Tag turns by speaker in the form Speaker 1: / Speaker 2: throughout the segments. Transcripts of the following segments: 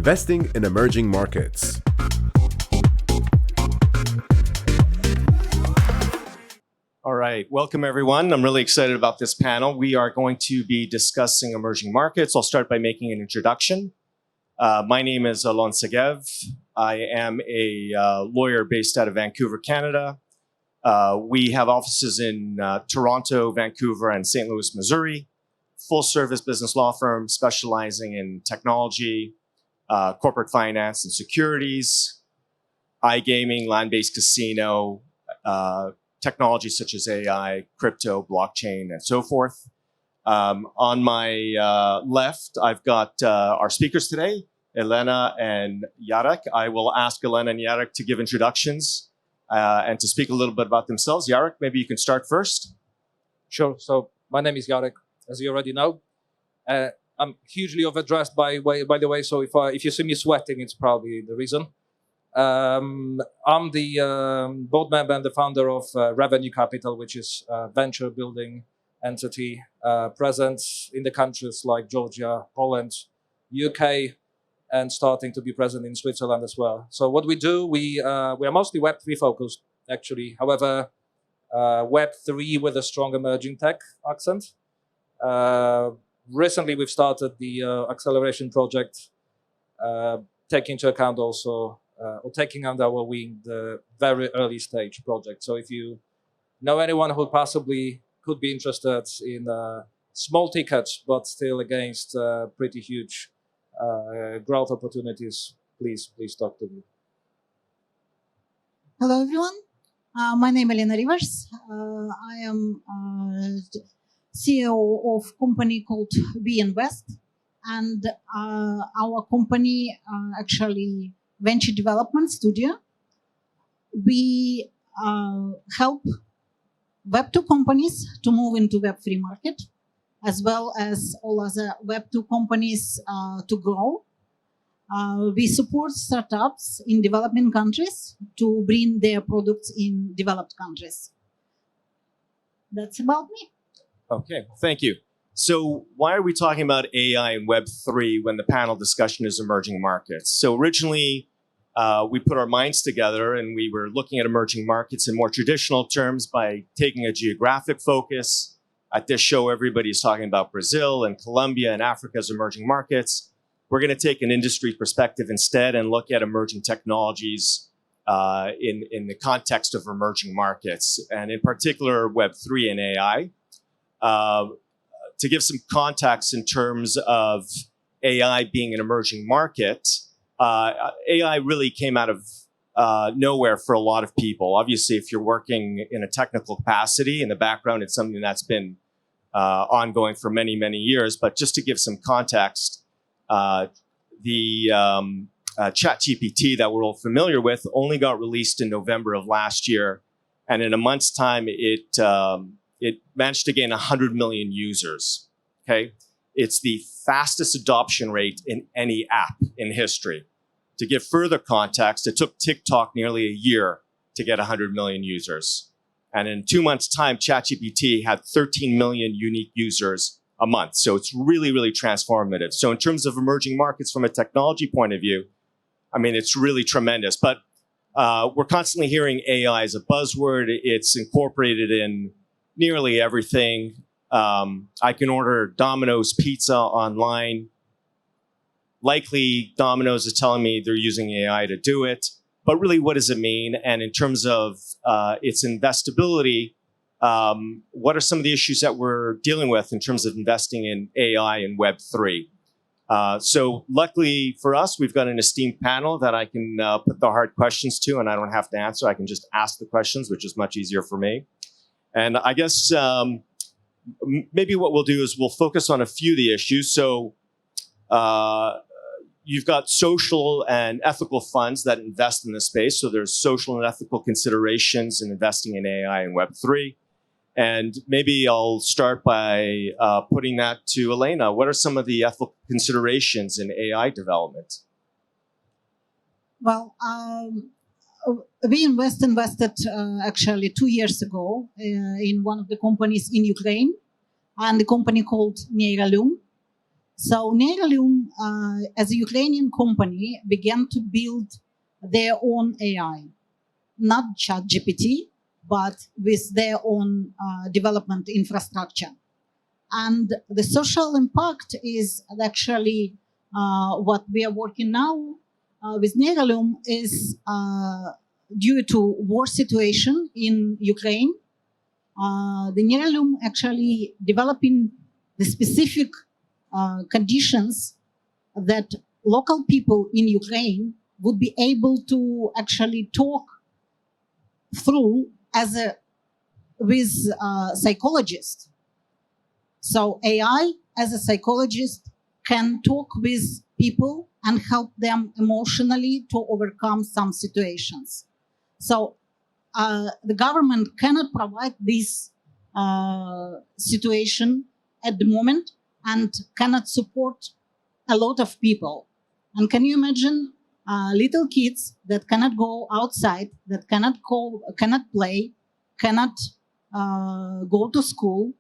Speaker 1: Investing in Emerging Markets.
Speaker 2: All right, welcome everyone. I'm really excited about this panel. We are going to be discussing emerging markets. I'll start by making an introduction. My name is Alon Segev. I am a lawyer based out of Vancouver, Canada. We have offices in Toronto, Vancouver, and St. Louis, Missouri. Full-service business law firm specializing in technology, corporate finance and securities, iGaming, land-based casino, technology such as AI, crypto, blockchain, and so forth. On my left, I've got our speakers today, Elena and Jarek. I will ask Elena and Jarek to give introductions and to speak a little bit about themselves. Jarek, maybe you can start first.
Speaker 3: Sure. So my name is Jarek, as you already know. I'm hugely overdressed, by the way. So if you see me sweating, it's probably the reason. I'm the board member and the founder of Revenue Capital, which is a venture building entity present in the countries like Georgia, Poland, UK, and starting to be present in Switzerland as well. So what we do, we are mostly Web3 focused, actually. However, Web3 with a strong emerging tech accent. Recently, we've started the acceleration project, taking into account also, or taking under our wing the very early stage project. So if you know anyone who possibly could be interested in small tickets, but still against pretty huge growth opportunities, please talk to me.
Speaker 4: Hello, everyone. My name is Elena Rivers. I am CEO of company called We Invest, and our company actually venture development studio. We help Web2 companies to move into Web3 market, as well as all other Web2 companies to grow. We support startups in developing countries to bring their products in developed countries. That's about me.
Speaker 2: Okay, thank you. So why are we talking about AI and Web3 when the panel discussion is emerging markets? So originally, we put our minds together and we were looking at emerging markets in more traditional terms by taking a geographic focus. At this show, everybody's talking about Brazil and Colombia and Africa as emerging markets. We're going to take an industry perspective instead and look at emerging technologies in the context of emerging markets, and in particular, Web3 and AI. To give some context in terms of AI being an emerging market, AI really came out of nowhere for a lot of people. Obviously, if you're working in a technical capacity in the background, it's something that's been ongoing for many, many years. But just to give some context, the ChatGPT that we're all familiar with only got released in November of last year. And in a month's time, it managed to gain 100 million users, okay? It's the fastest adoption rate in any app in history. To give further context, it took TikTok nearly a year to get 100 million users. And in 2 months' time, ChatGPT had 13 million unique users a month. So it's really, really transformative. So in terms of emerging markets from a technology point of view, I mean, it's really tremendous. But we're constantly hearing AI as a buzzword. It's incorporated in nearly everything. I can order Domino's pizza online. Likely, Domino's is telling me they're using AI to do it. But really, what does it mean? And in terms of its investability, what are some of the issues that we're dealing with in terms of investing in AI and Web3? So luckily for us, we've got an esteemed panel that I can put the hard questions to, and I don't have to answer. I can just ask the questions, which is much easier for me. And I guess maybe what we'll do is we'll focus on a few of the issues. So you've got social and ethical funds that invest in this space. So there's social and ethical considerations in investing in AI and Web3. And maybe I'll start by putting that to Elena. What are some of the ethical considerations in AI development?
Speaker 4: Well, We invested actually 2 years ago in one of the companies in Ukraine, and the company called 𝐒𝐭𝐨𝐬𝐬. So 𝐒𝐭𝐤𝐬, as a Ukrainian company, began to build their own AI, not ChatGPT, but with their own development infrastructure. And the social impact is actually what we are working now with 𝐒𝐭𝐤𝐬 is due to war situation in Ukraine. The 𝐒𝐭𝐤𝐬 actually developing the specific conditions that local people in Ukraine would be able to actually talk through with psychologists. So AI as a psychologist can talk with people and help them emotionally to overcome some situations. So the government cannot provide this situation at the moment and cannot support a lot of people. And can you imagine little kids that cannot go outside, that cannot play, cannot go to school,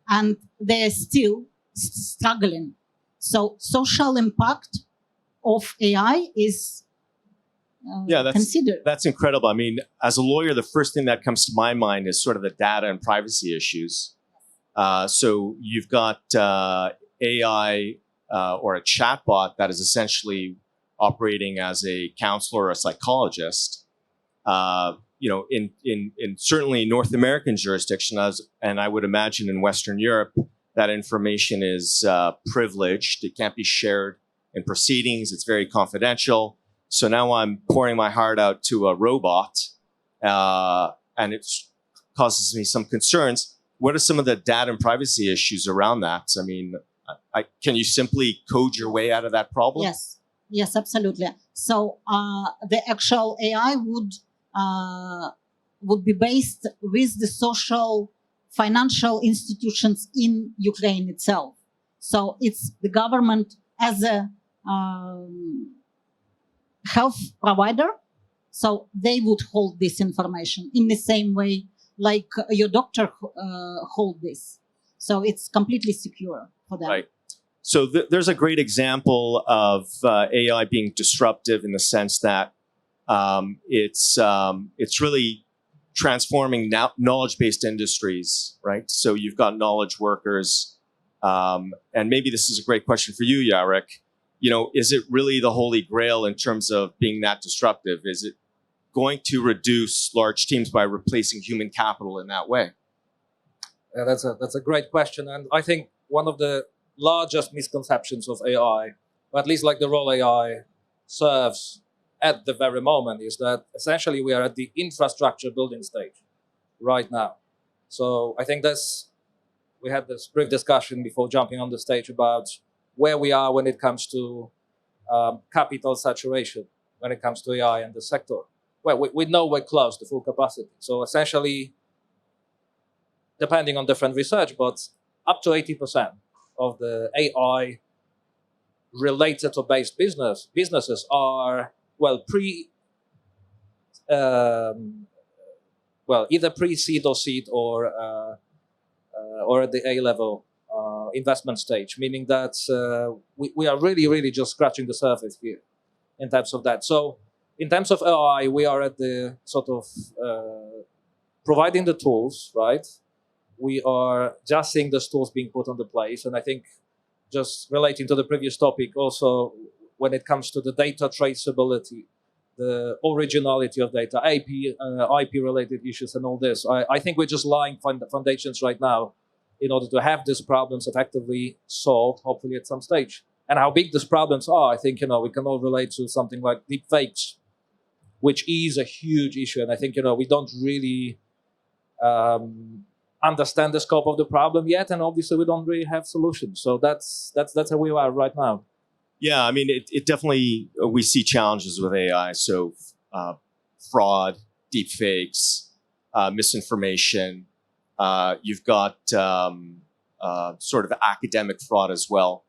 Speaker 4: and they're still struggling. So social impact of AI is considered.
Speaker 2: That's incredible. I mean, as a lawyer, the first thing that comes to my mind is sort of the data and privacy issues. So you've got AI or a chatbot that is essentially operating as a counselor or a psychologist. In certainly North American jurisdiction, and I would imagine in Western Europe, that information is privileged. It can't be shared in proceedings. It's very confidential. So now I'm pouring my heart out to a robot, and it causes me some concerns. What are some of the data and privacy issues around that? I mean, can you simply code your way out of that problem?
Speaker 4: Yes, absolutely. So the actual AI would be based with the social financial institutions in Ukraine itself. So it's the government as a health provider. So they would hold this information in the same way like your doctor hold this. So it's completely secure for them.
Speaker 2: Right. So there's a great example of AI being disruptive in the sense that it's really transforming knowledge-based industries, right? So you've got knowledge workers, and maybe this is a great question for you, Jarek. Is it really the holy grail in terms of being that disruptive? Is it going to reduce large teams by replacing human capital in that way?
Speaker 3: Yeah, that's a great question, and I think one of the largest misconceptions of AI, or at least like the role AI serves at the very moment, is that essentially we are at the infrastructure building stage right now. So I think we had this brief discussion before jumping on the stage about where we are when it comes to capital saturation, when it comes to AI and the sector. Well, we know we're close to full capacity. So essentially, depending on different research, but up to 80% of the AI related to based businesses are either pre-seed or seed or at the A level investment stage, meaning that we are really, really just scratching the surface here in terms of that. So in terms of AI, we are at the sort of providing the tools, right? We are just seeing those tools being put on the place. And I think just relating to the previous topic also, when it comes to the data traceability, the originality of data, IP-related issues and all this, I think we're just laying foundations right now in order to have these problems effectively solved, hopefully at some stage. And how big these problems are, I think, we can all relate to something like deepfakes, which is a huge issue. And I think, we don't really understand the scope of the problem yet, and obviously we don't really have solutions. So that's where we are right now.
Speaker 2: Yeah, I mean, it definitely, we see challenges with AI. So fraud, deepfakes, misinformation. You've got sort of academic fraud as well.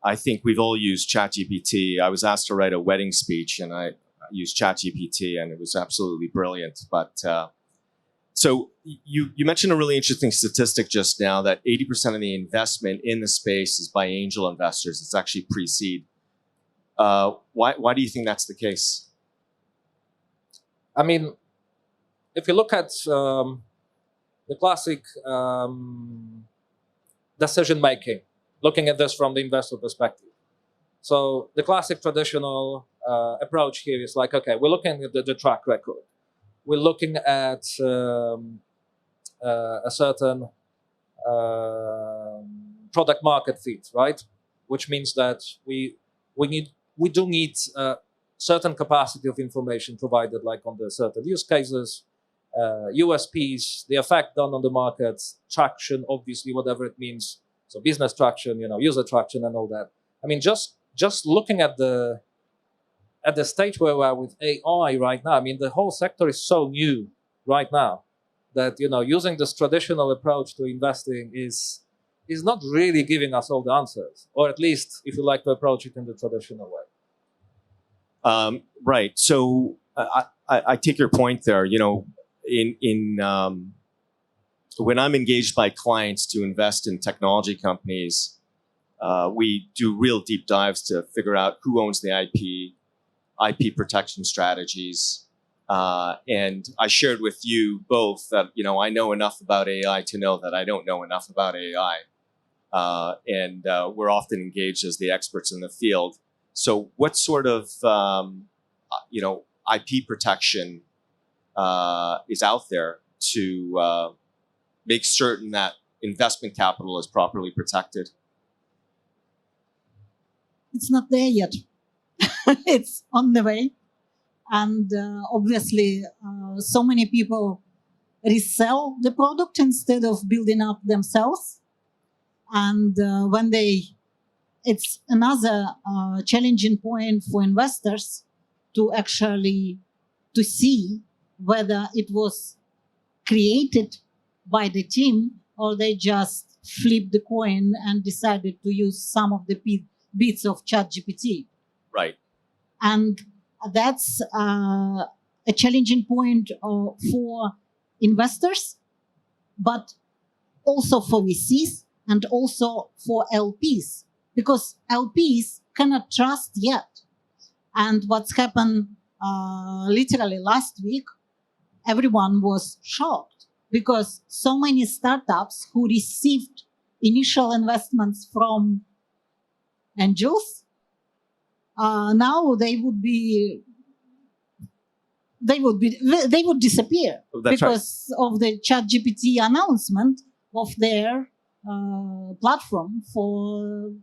Speaker 2: I think we've all used ChatGPT. I was asked to write a wedding speech, and I used ChatGPT, and it was absolutely brilliant. But So you mentioned a really interesting statistic just now that 80% of the investment in the space is by angel investors. It's actually pre-seed. Why do you think that's the case?
Speaker 3: I mean, if you look at the classic decision making, looking at this from the investor perspective. So the classic traditional approach here is like, okay, we're looking at the track record. We're looking at a certain product market fit, right? Which means that we do need certain capacity of information provided, like on the certain use cases, USPs, the effect done on the market, traction, obviously, whatever it means. So business traction, user traction, and all that. I mean, just looking at the stage where we are with AI right now, I mean, the whole sector is so new right now that, using this traditional approach to investing is not really giving us all the answers, or at least if you like to approach it in the traditional way.
Speaker 2: Right. So I take your point there. When I'm engaged by clients to invest in technology companies, we do real deep dives to figure out who owns the IP protection strategies. And I shared with you both that, I know enough about AI to know that I don't know enough about AI. And we're often engaged as the experts in the field. So what sort of, IP protection is out there to make certain that investment capital is properly protected?
Speaker 4: It's not there yet. It's on the way. And obviously, so many people resell the product instead of building up themselves. And it's another challenging point for investors to actually to see whether it was created by the team or they just flipped the coin and decided to use some of the bits of ChatGPT.
Speaker 2: Right.
Speaker 4: And that's a challenging point for investors, but also for VCs and also for LPs, because LPs cannot trust yet. And what's happened literally last week, everyone was shocked because so many startups who received initial investments from angels, now they would disappear.
Speaker 2: That's
Speaker 4: because of the ChatGPT announcement of their platform for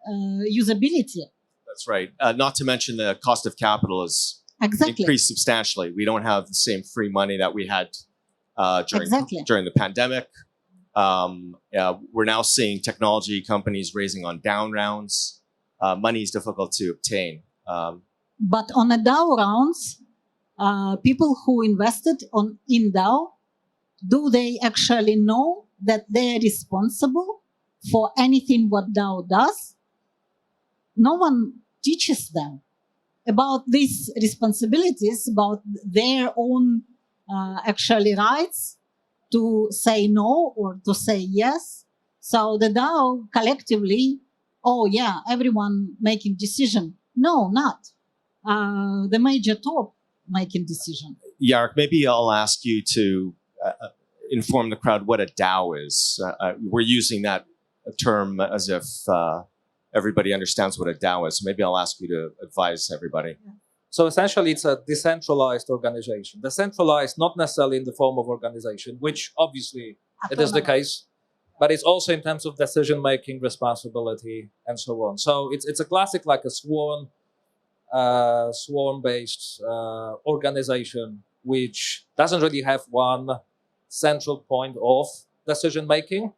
Speaker 4: usability.
Speaker 2: That's right. Not to mention the cost of capital is increased substantially. We don't have the same free money that we had during the pandemic. We're now seeing technology companies raising on down rounds. Money is difficult to obtain.
Speaker 4: But on the DAO rounds, people who invested in DAO, do they actually know that they're responsible for anything what DAO does? No one teaches them about these responsibilities, about their own actually rights to say no or to say yes. So the DAO collectively, oh yeah, everyone making decision. No, not. The major top making decision.
Speaker 2: Jarek, maybe I'll ask you to inform the crowd what a DAO is. We're using that term as if everybody understands what a DAO is. So maybe I'll ask you to advise everybody.
Speaker 4: Yeah.
Speaker 3: So essentially, it's a decentralized organization. Decentralized, not necessarily in the form of organization, which obviously it is the case, but it's also in terms of decision-making, responsibility, and so on. So it's a classic, like a swarm-based organization, which doesn't really have one central point of decision-making,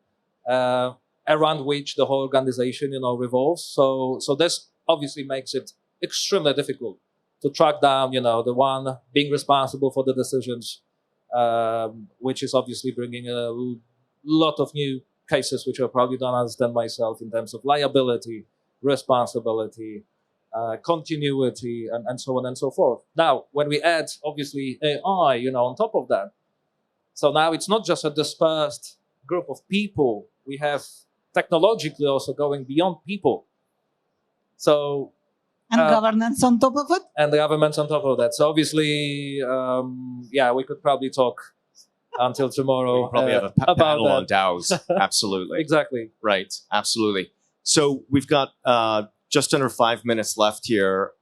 Speaker 3: around which the whole organization, revolves. So this obviously makes it extremely difficult to track down, the one being responsible for the decisions, which is obviously bringing a lot of new cases, which I probably don't understand myself in terms of liability, responsibility, continuity, and so on and so forth. Now, when we add, obviously, AI, on top of that, So now it's not just a dispersed group of people. We have technologically also going beyond people. So
Speaker 4: And governance on top of it?
Speaker 3: and the governments on top of that. So obviously, we could probably talk until tomorrow
Speaker 2: We probably have a
Speaker 3: about
Speaker 2: panel
Speaker 3: that.
Speaker 2: on DAOs. Absolutely.
Speaker 3: Exactly.
Speaker 2: Right. Absolutely. So we've got just under 5 minutes left here.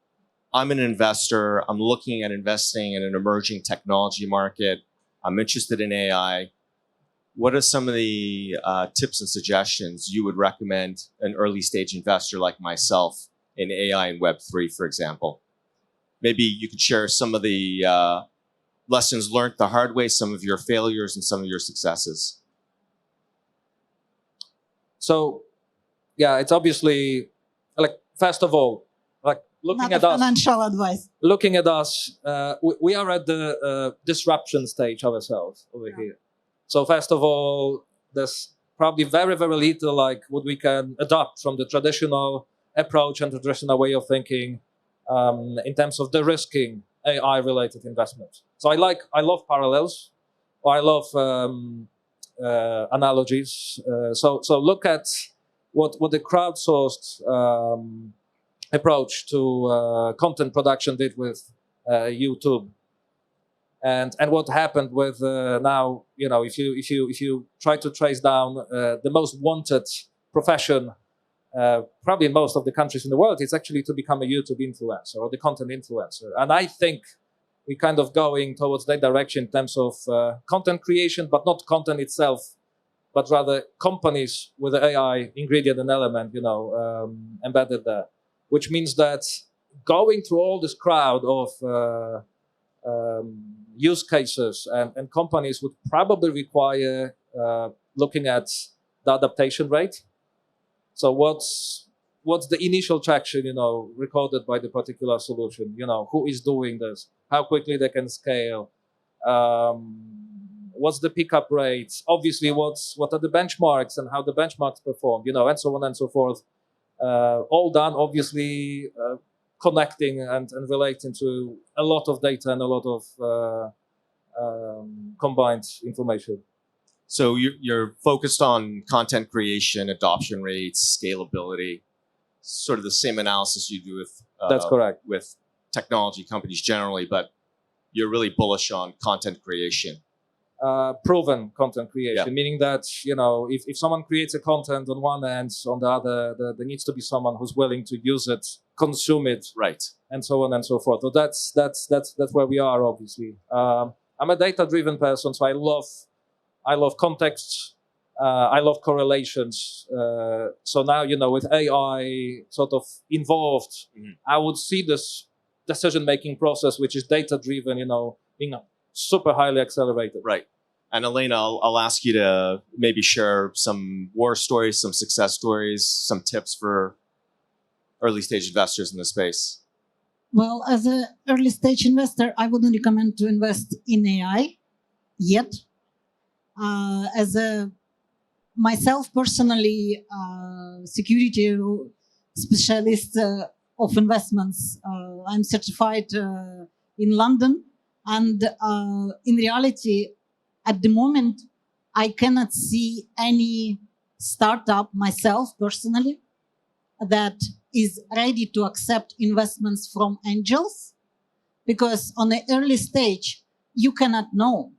Speaker 2: I'm an investor. I'm looking at investing in an emerging technology market. I'm interested in AI. What are some of the tips and suggestions you would recommend an early stage investor like myself in AI and Web3, for example? Maybe you could share some of the lessons learned the hard way, some of your failures and some of your successes.
Speaker 3: So, yeah, it's obviously like, first of all, like looking
Speaker 4: Not
Speaker 3: at
Speaker 4: a
Speaker 3: us,
Speaker 4: financial advice.
Speaker 3: we are at the disruption stage ourselves over here. So first of all, there's probably very, very little like what we can adopt from the traditional approach and the traditional way of thinking in terms of de-risking AI-related investments. So I love parallels, or I love analogies. So look at what the crowdsourced approach to content production did with YouTube, and what happened with now, you know, if you try to trace down the most wanted profession, probably in most of the countries in the world, it's actually to become a YouTube influencer or the content influencer. And I think we're kind of going towards that direction in terms of content creation, but not content itself, but rather companies with the AI ingredient and element, you know, embedded there. Which means that going through all this crowd of use cases and companies would probably require looking at the adaptation rate. So what's the initial traction, you know, recorded by the particular solution? You know, who is doing this? How quickly they can scale? What's the pickup rates? Obviously, what are the benchmarks and how the benchmarks perform? You know, and so on and so forth. All done, obviously, connecting and relating to a lot of data and a lot of combined information.
Speaker 2: So you're focused on content creation, adoption rates, scalability, sort of the same analysis you do with
Speaker 3: That's correct.
Speaker 2: with technology companies generally, but you're really bullish on content creation.
Speaker 3: Proven content creation,
Speaker 2: Yeah.
Speaker 3: meaning that, you know, if someone creates a content on one end, on the other, there needs to be someone who's willing to use it, consume it,
Speaker 2: Right.
Speaker 3: and so on and so forth. So that's where we are, obviously. I'm a data-driven person, so I love context. I love correlations. So now, you know, with AI sort of involved, I would see this decision-making process, which is data-driven, you know, being super highly accelerated.
Speaker 2: Right. And Elena, I'll ask you to maybe share some war stories, some success stories, some tips for early stage investors in the space.
Speaker 4: Well, as an early stage investor, I wouldn't recommend to invest in AI yet. As a myself personally, security specialist of investments, I'm certified in London, and in reality, at the moment, I cannot see any startup myself personally that is ready to accept investments from angels, because on the early stage, you cannot know.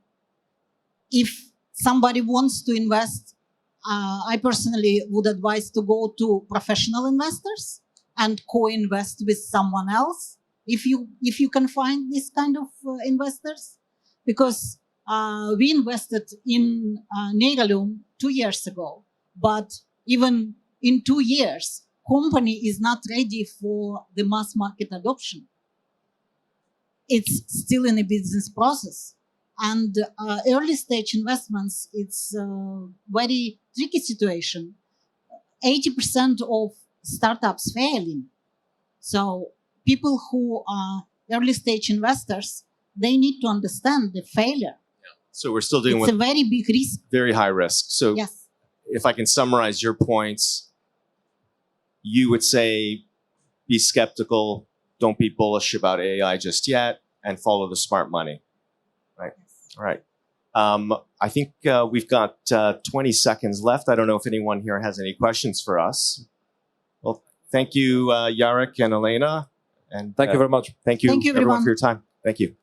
Speaker 4: If somebody wants to invest, I personally would advise to go to professional investors and co-invest with someone else, if you can find this kind of investors, because we invested in 𝐒𝐭𝐨𝐬𝐬 2 years ago, but even in 2 years, company is not ready for the mass market adoption. It's still in a business process. And early stage investments, it's a very tricky situation. 80% of startups failing. So people who are early stage investors, they need to understand the failure.
Speaker 2: So we're still dealing
Speaker 4: It's
Speaker 2: with
Speaker 4: a very big risk.
Speaker 2: very high risk. So
Speaker 4: Yes.
Speaker 2: if I can summarize your points, you would say be skeptical, don't be bullish about AI just yet, and follow the smart money. Right. All right. I think we've got 20 seconds left. I don't know if anyone here has any questions for us. Well, thank you, Jarek and Elena. And
Speaker 3: Thank you very much.
Speaker 2: Thank you,
Speaker 4: Thank you,
Speaker 2: everyone,
Speaker 4: everyone.
Speaker 2: for your time. Thank you.